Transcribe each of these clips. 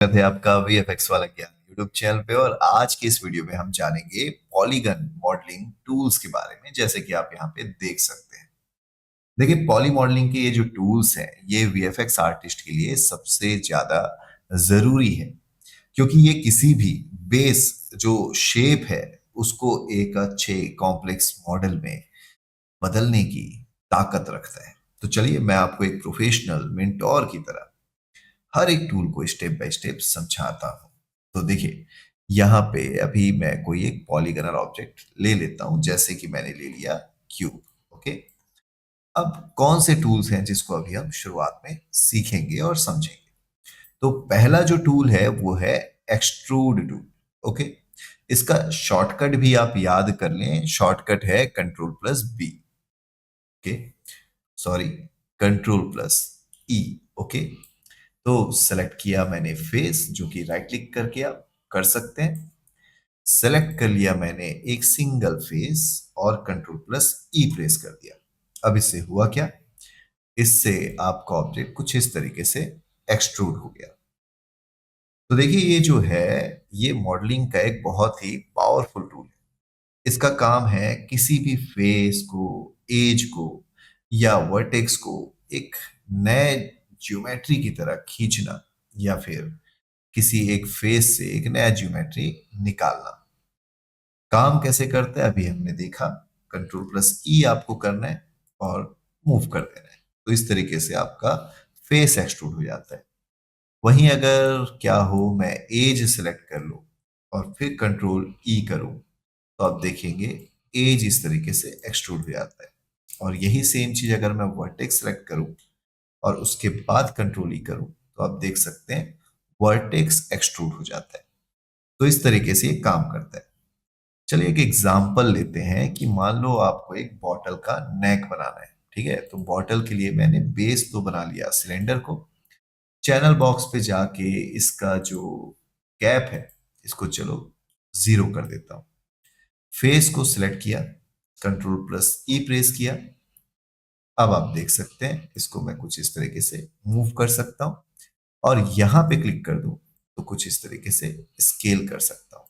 स्वागत है आपका वीएफएक्स वाला ज्ञान यूट्यूब चैनल पे। और आज की इस वीडियो में हम जानेंगे पॉलीगन मॉडलिंग टूल्स के बारे में, जैसे कि आप यहाँ पे देख सकते हैं। देखिए, पॉली मॉडलिंग के ये जो टूल्स हैं ये वीएफएक्स आर्टिस्ट के लिए सबसे ज्यादा जरूरी है, क्योंकि ये किसी भी बेस जो शेप है उसको एक अच्छे कॉम्प्लेक्स मॉडल में बदलने की ताकत रखता है। तो चलिए मैं आपको एक प्रोफेशनल मेंटोर की तरह हर एक टूल को स्टेप बाय स्टेप समझाता हूँ। तो देखिए, यहाँ पे अभी मैं कोई एक पॉलीगनल ऑब्जेक्ट ले लेता हूँ, जैसे कि मैंने ले लिया क्यूब। ओके, अब कौन से टूल्स हैं जिसको अभी हम शुरुआत में सीखेंगे और समझेंगे। तो पहला जो टूल है वो है एक्सट्रूड टूल। ओके, इसका शॉर्टकट भी आप याद कर लें, शॉर्टकट है control B. Okay, sorry, control E. Okay, तो सेलेक्ट किया मैंने फेस, जो कि राइट क्लिक करके आप कर सकते हैं। सेलेक्ट कर लिया मैंने एक सिंगल फेस और कंट्रोल+E प्रेस कर दिया। अब इससे हुआ क्या, इससे आपका ऑब्जेक्ट कुछ इस तरीके से एक्सट्रूड हो गया। तो देखिए, ये जो है ये मॉडलिंग का एक बहुत ही पावरफुल टूल है। इसका काम है किसी भी फेस को, एज को या वर्टेक्स को एक नए ज्योमेट्री की तरह खींचना, या फिर किसी एक फेस से एक नया ज्योमेट्री निकालना। काम कैसे करता है अभी हमने देखा। कंट्रोल+E आपको करना है और मूव कर देना है, तो इस तरीके से आपका फेस एक्सट्रूड हो जाता है। वहीं अगर क्या हो, मैं एज सेलेक्ट कर लूं और फिर कंट्रोल E करूं, तो आप देखेंगे एज इस तरीके से एक्सट्रूड हो जाता है। और यही सेम चीज अगर मैं वर्टेक्स सेलेक्ट करूं और उसके बाद कंट्रोल E करूं, तो आप देख सकते हैं वर्टेक्स एक्सट्रूड हो जाता है। तो इस तरीके से ये काम करता है। चलिए एक एग्जांपल लेते हैं कि मान लो आपको एक बॉटल का नेक बनाना है। ठीक है, तो बॉटल के लिए मैंने बेस तो बना लिया सिलेंडर को। चैनल बॉक्स पे जाके इसका जो कैप है इसको चलो 0 कर देता हूं। फेस को सिलेक्ट किया, कंट्रोल+E प्रेस किया। अब आप देख सकते हैं इसको मैं कुछ इस तरीके से मूव कर सकता हूं, और यहां पे क्लिक कर दूं तो कुछ इस तरीके से स्केल कर सकता हूं।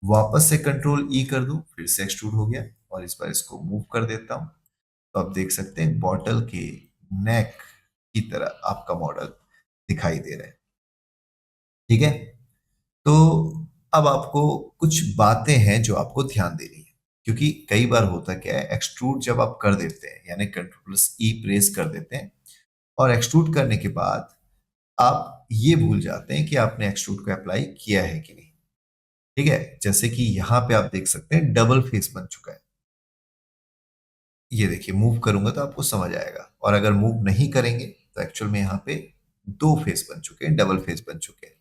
वापस से कंट्रोल E कर दूं, फिर से एक्सट्रूड हो गया, और इस बार इसको मूव कर देता हूं। तो आप देख सकते हैं बॉटल के नेक की तरह आपका मॉडल दिखाई दे रहा है। ठीक है, तो अब आपको कुछ बातें हैं जो आपको ध्यान देनी है, क्योंकि कई बार होता क्या है, एक्सट्रूड जब आप कर देते हैं यानी कंट्रोल+E प्रेस कर देते हैं, और एक्सट्रूड करने के बाद आप ये भूल जाते हैं कि आपने एक्सट्रूड को अप्लाई किया है कि नहीं। ठीक है, जैसे कि यहाँ पे आप देख सकते हैं डबल फेस बन चुका है। ये देखिए, मूव करूंगा तो आपको समझ आएगा, और अगर मूव नहीं करेंगे तो एक्चुअल में यहाँ पे दो फेस बन चुके हैं, डबल फेस बन चुके हैं।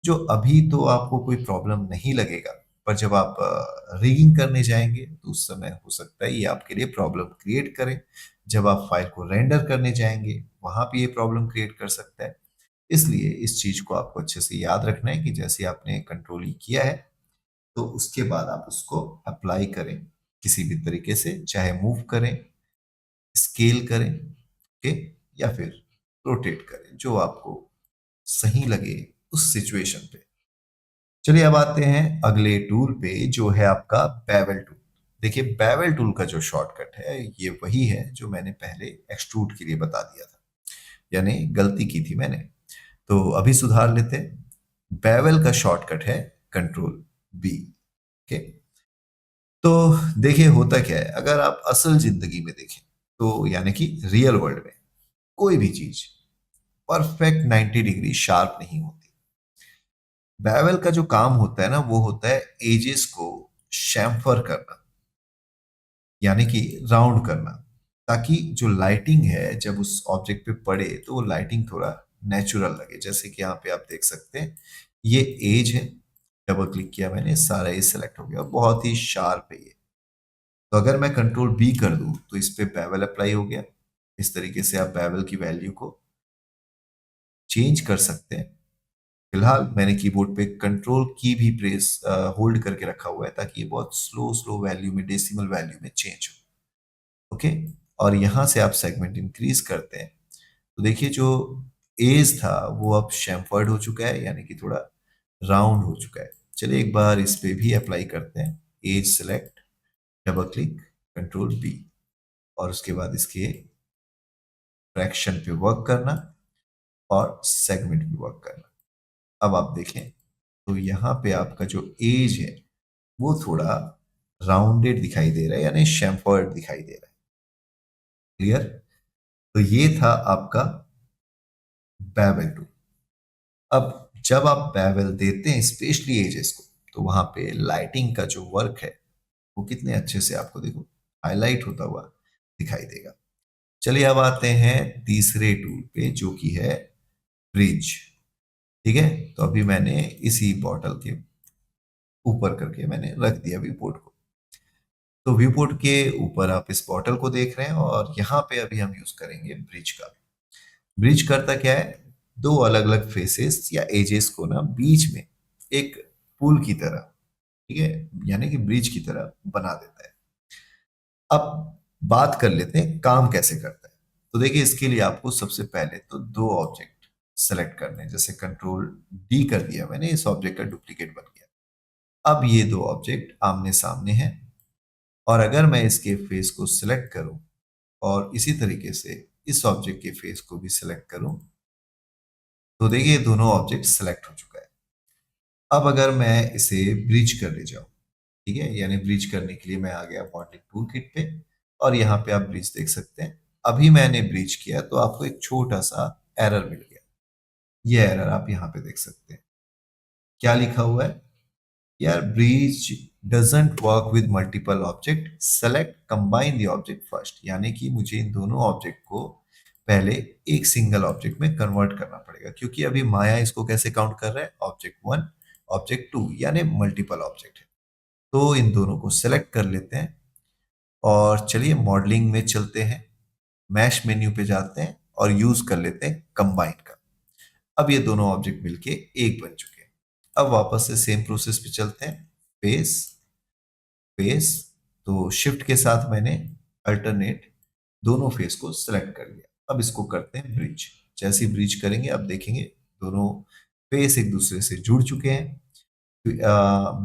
जो अभी तो आपको कोई प्रॉब्लम नहीं लगेगा, पर जब आप रिगिंग करने जाएंगे तो उस समय हो सकता है ये आपके लिए प्रॉब्लम क्रिएट करे। जब आप फाइल को रेंडर करने जाएंगे वहां पे ये प्रॉब्लम क्रिएट कर सकता है। इसलिए इस चीज को आपको अच्छे से याद रखना है कि जैसे आपने कंट्रोल किया है, तो उसके बाद आप उसको अप्लाई करें किसी भी तरीके से, चाहे मूव करें, स्केल करें, ओके, या फिर रोटेट करें, जो आपको सही लगे उस सिचुएशन पे। चलिए अब आते हैं अगले टूल पे, जो है आपका बेवल टूल। देखिए, बेवल टूल का जो शॉर्टकट है ये वही है जो मैंने पहले एक्सट्रूड के लिए बता दिया था, यानी गलती की थी मैंने, तो अभी सुधार लेते हैं। बेवल का शॉर्टकट है कंट्रोल+B। ओके, तो देखिए होता क्या है, अगर आप असल जिंदगी में देखें तो यानी कि रियल वर्ल्ड में कोई भी चीज परफेक्ट 90 डिग्री शार्प नहीं होती। बेवल का जो काम होता है ना, वो होता है एजेस को शैम्फर करना, यानी कि राउंड करना, ताकि जो लाइटिंग है जब उस ऑब्जेक्ट पे पड़े तो वो लाइटिंग थोड़ा नेचुरल लगे। जैसे कि यहाँ पे आप देख सकते हैं ये एज है, डबल क्लिक किया मैंने, सारा एज सेलेक्ट हो गया, बहुत ही शार्प है ये। तो अगर मैं कंट्रोल+B कर दूं तो इस पे बेवल अप्लाई हो गया। इस तरीके से आप बेवल की वैल्यू को चेंज कर सकते हैं। फिलहाल मैंने कीबोर्ड पे कंट्रोल की भी प्रेस होल्ड करके रखा हुआ है, ताकि ये बहुत स्लो स्लो वैल्यू में, डेसिमल वैल्यू में चेंज हो। ओके, और यहां से आप सेगमेंट इंक्रीज करते हैं, तो देखिए जो एज था वो अब शेम्फर्ड हो चुका है, यानी कि थोड़ा राउंड हो चुका है। चलिए एक बार इस पे भी अप्लाई करते हैं। एज select, double click, control B, और उसके बाद इसके फ्रैक्शन पे वर्क करना और सेगमेंट पे वर्क करना। अब आप देखें तो यहाँ पे आपका जो एज है वो थोड़ा राउंडेड दिखाई दे रहा है, यानी शेम्फर्ड दिखाई दे रहा है। क्लियर? तो ये था आपका बेवल टूल। अब जब आप बेवल देते हैं स्पेशली एजेस को, तो वहां पे लाइटिंग का जो वर्क है वो कितने अच्छे से आपको देखो हाईलाइट होता हुआ दिखाई देगा। चलिए अब आते हैं तीसरे टूल पे जो कि है ब्रिज। ठीक है, तो अभी मैंने इसी बॉटल के ऊपर करके मैंने रख दिया व्यू पोर्ट को। तो व्यू पोर्ट के ऊपर आप इस बॉटल को देख रहे हैं और यहाँ पे अभी हम यूज करेंगे ब्रिज का। ब्रिज करता क्या है, दो अलग अलग फेसेस या एजेस को ना बीच में एक पुल की तरह, ठीक है, यानी कि ब्रिज की तरह बना देता है। अब बात कर लेते हैं काम कैसे करता है। तो देखिए इसके लिए आपको सबसे पहले तो दो ऑब्जेक्ट सेलेक्ट करने हैं। जैसे कंट्रोल डी कर दिया मैंने, इस ऑब्जेक्ट का डुप्लीकेट बन गया। अब ये दो ऑब्जेक्ट आमने सामने हैं, और अगर मैं इसके फेस को सिलेक्ट करूं और इसी तरीके से इस ऑब्जेक्ट के फेस को भी सिलेक्ट करूं, तो देखिए दोनों ऑब्जेक्ट सिलेक्ट हो चुका है। अब अगर मैं इसे ब्रिज कर ले जाऊं, ठीक है, यानी ब्रिज करने के लिए मैं आ गया मॉडलिंग टूल किट पे, और यहाँ पे आप ब्रिज देख सकते हैं। अभी मैंने ब्रिज किया तो आपको एक छोटा सा एरर मिल गया। ये एरर आप यहाँ पे देख सकते हैं। क्या लिखा हुआ है यार, bridge doesn't work with multiple object, select combine the object first. यानी कि मुझे इन दोनों ऑब्जेक्ट को पहले एक सिंगल ऑब्जेक्ट में कन्वर्ट करना पड़ेगा, क्योंकि अभी माया इसको कैसे काउंट कर रहा है, ऑब्जेक्ट वन, ऑब्जेक्ट टू, यानी मल्टीपल ऑब्जेक्ट है। तो इन दोनों को सेलेक्ट कर लेते हैं और चलिए मॉडलिंग में चलते हैं। मैश मेन्यू पे जाते हैं और यूज कर लेते हैं कंबाइन का। अब ये दोनों ऑब्जेक्ट मिलके एक बन चुके हैं। अब वापस से सेम प्रोसेस पे चलते हैं। फेस, फेस, तो शिफ्ट के साथ मैंने अल्टरनेट दोनों फेस को सिलेक्ट कर लिया। अब इसको करते हैं ब्रिज। जैसे ही ब्रिज करेंगे अब देखेंगे दोनों फेस एक दूसरे से जुड़ चुके हैं।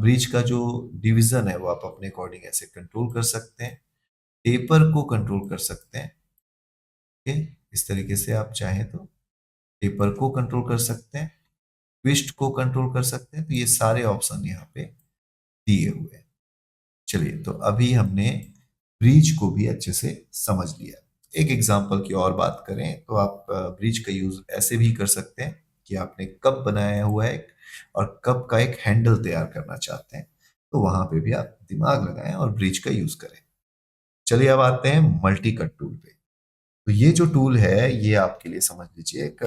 ब्रिज का जो डिवीजन है वो आप अपने अकॉर्डिंग ऐसे कंट्रोल कर सकते हैं। टेपर को कंट्रोल कर सकते हैं। ओके, इस तरीके से आप चाहें तो टेपर को कंट्रोल कर सकते हैं, ट्विस्ट को कंट्रोल कर सकते हैं। तो ये सारे ऑप्शन यहाँ पे दिए हुए हैं। चलिए तो अभी हमने ब्रिज को भी अच्छे से समझ लिया। एक एग्जांपल की और बात करें तो आप ब्रिज का यूज ऐसे भी कर सकते हैं कि आपने कप बनाया हुआ है और कप का एक हैंडल तैयार करना चाहते हैं, तो वहां पे भी आप दिमाग लगाएं और ब्रिज का यूज करें। चलिए अब आते हैं मल्टी कट टूल पे। तो ये जो टूल है ये आपके लिए समझ लीजिए एक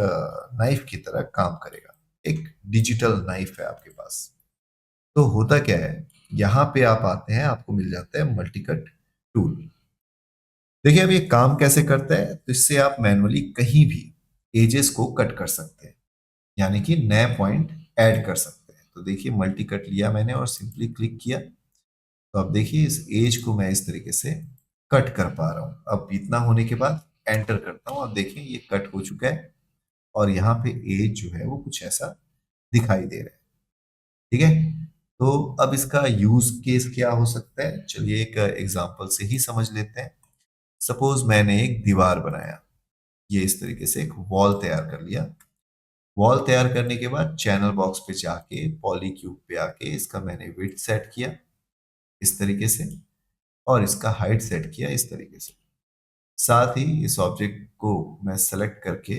नाइफ की तरह काम करेगा। एक डिजिटल नाइफ है आपके पास। तो होता क्या है, यहाँ पे आप आते हैं, आपको मिल जाता है मल्टी कट टूल। देखिए अब ये काम कैसे करता है, तो इससे आप मैनुअली कहीं भी एजेस को कट कर सकते हैं, यानी कि नए पॉइंट ऐड कर सकते हैं। तो देखिए मल्टी कट लिया मैंने और सिंपली क्लिक किया, तो अब देखिए इस एज को मैं इस तरीके से कट कर पा रहा हूं। अब इतना होने के बाद एंटर करता हूं, अब देखिए ये कट हो चुका है और यहाँ पे एज जो है वो कुछ ऐसा दिखाई दे रहा है। ठीक है, तो अब इसका यूज केस क्या हो सकता है, चलिए एक एग्जांपल से ही समझ लेते हैं। सपोज मैंने एक दीवार बनाया, ये इस तरीके से एक वॉल तैयार कर लिया। वॉल तैयार करने के बाद चैनल बॉक्स पे जाके पॉली क्यूब पे आके इसका मैंने विड्थ सेट किया इस तरीके से, और इसका हाइट सेट किया इस तरीके से। साथ ही इस ऑब्जेक्ट को मैं सेलेक्ट करके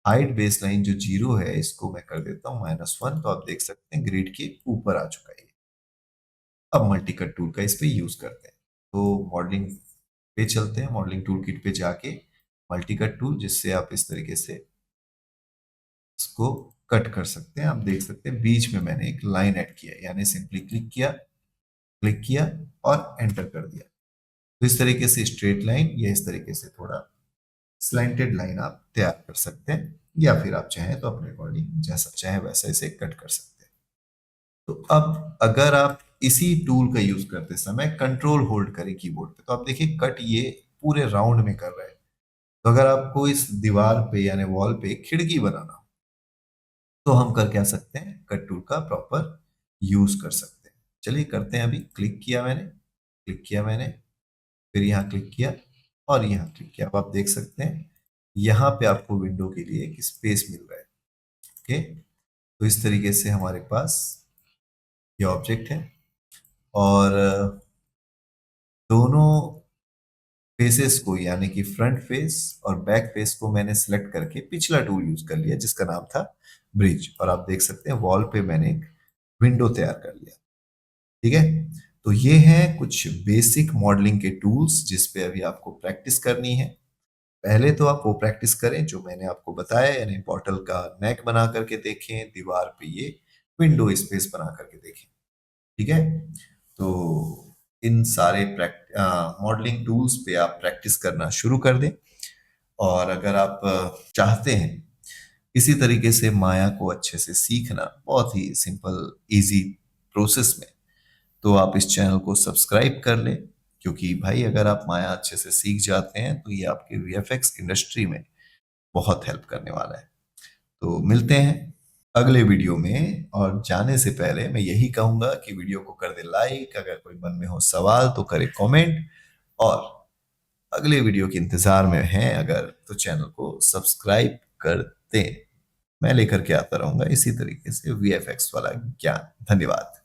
हाइट बेस लाइन जो 0 है इसको मैं कर देता हूँ -1। तो आप देख सकते हैं ग्रिड के ऊपर आ चुका है। अब मल्टी कट टूल का इस पे यूज करते हैं। तो मॉडलिंग पे चलते हैं, मॉडलिंग टूल किट पे जाके मल्टी कट टूल, जिससे आप इस तरीके से इसको कट कर सकते हैं। आप देख सकते हैं बीच में मैंने एक लाइन ऐड किया, यानी सिंपली क्लिक किया और एंटर कर दिया। तो इस तरीके से स्ट्रेट लाइन या इस तरीके से थोड़ा स्लैंटेड लाइन आप तैयार कर सकते हैं, या फिर आप चाहें तो अपने अकॉर्डिंग जैसा चाहे वैसा इसे कट कर सकते हैं। तो अब अगर आप इसी टूल का यूज करते समय कंट्रोल होल्ड करें कीबोर्ड पे, तो आप देखिए कट ये पूरे राउंड में कर रहा है। तो अगर आपको इस दीवार पे यानी वॉल पे खिड़की बनाना हो, तो हम कर क्या सकते हैं, कट टूल का प्रॉपर यूज कर सकते हैं। चलिए करते हैं। अभी क्लिक किया मैंने, फिर यहाँ क्लिक किया और यहाँ क्लिक किया। अब आप देख सकते हैं यहाँ पे आपको विंडो के लिए एक स्पेस मिल रहा है। ओके, तो इस तरीके से हमारे पास ये ऑब्जेक्ट है और दोनों फेसेस को यानी कि फ्रंट फेस और बैक फेस को मैंने सिलेक्ट करके पिछला टूल यूज कर लिया जिसका नाम था ब्रिज। और आप देख सकते हैं वॉल पे मैंने एक विंडो तैयार कर लिया। ठीक है, तो ये हैं कुछ बेसिक मॉडलिंग के टूल्स जिस पे अभी आपको प्रैक्टिस करनी है। पहले तो आप वो प्रैक्टिस करें जो मैंने आपको बताया, यानी बॉटल का नेक बना करके देखें, दीवार पे ये विंडो स्पेस बना करके देखें। ठीक है, तो इन सारे मॉडलिंग टूल्स पे आप प्रैक्टिस करना शुरू कर दें। और अगर आप चाहते हैं इसी तरीके से माया को अच्छे से सीखना बहुत ही सिंपल इजी प्रोसेस में, तो आप इस चैनल को सब्सक्राइब कर लें। क्योंकि भाई अगर आप माया अच्छे से सीख जाते हैं तो ये आपके वीएफएक्स इंडस्ट्री में बहुत हेल्प करने वाला है। तो मिलते हैं अगले वीडियो में। और जाने से पहले मैं यही कहूंगा कि वीडियो को कर दे लाइक, अगर कोई मन में हो सवाल तो करे कमेंट, और अगले वीडियो के इंतजार में हैं अगर तो चैनल को सब्सक्राइब कर दें। मैं लेकर के आता रहूंगा इसी तरीके से वीएफएक्स वाला ज्ञान। धन्यवाद।